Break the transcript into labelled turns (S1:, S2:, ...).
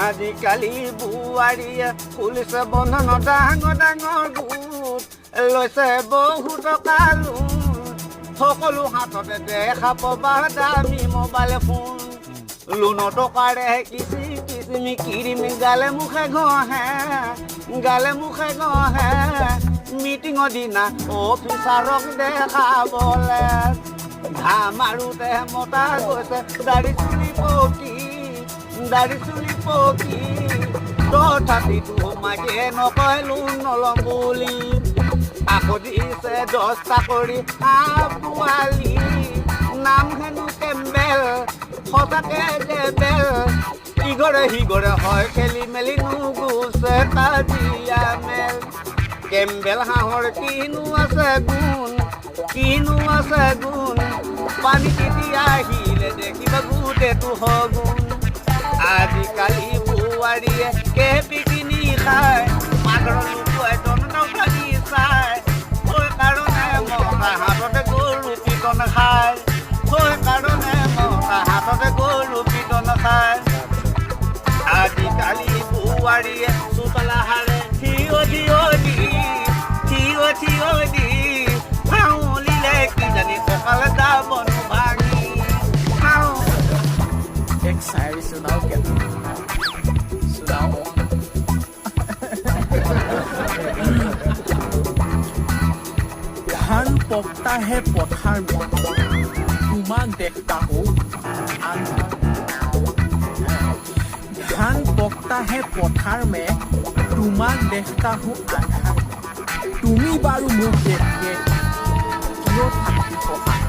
S1: আজিকালি বোৱাৰীয়ে খুলিছে বন্ধন ডাঙৰ ডাঙৰ গোট লৈছে বহু টকা লোন সকলো হাততে দেখা পাবা দামী মোবাইল ফোন লোনৰ টকাৰে কিচিমি কিৰিমি গালে মুখে মিটিঙৰ দিনা অফিচাৰক দেখাবলে মাৰোতে মতা গৈছে দাড়ি চুলি পকি তথাপিতো মাকে নকয় লোন নলম বুলি আকৌ দিছে 10 চাকৰি পোৱালি নাম হেনো কেম্বেল সঁচাকে যে বেল ইঘৰে সিঘৰে হয় খেলি মেলি নুগুছে কাজিয়া মেল কেম্বেল হাঁহৰ কিনো আছে গুণ পানী কেতিয়া আহিলে দেখিবা গোটেইটো হগুণ আজিকালি বোৱাৰীয়ে কেপি কিনি খায় মাকৰ লুকুৱাই টনটাও ভাগি চায় সেই কাৰণে মতা হাততে গৰু পিটন খায় আজিকালি বোৱাৰীয়ে চোতলা হাৰে থিয় দি হাউলিলে কিজানি কঁকাল যাবনো ভাঙি
S2: एक शायरी सुनाओ क्या सुनाओ धान पकता है पथार में तुम्हार देखता हूँ धान पकता है पथार में तुम्हार देखता हूँ आधार तुम्ही बारू मुख देखिए क्यों थाकी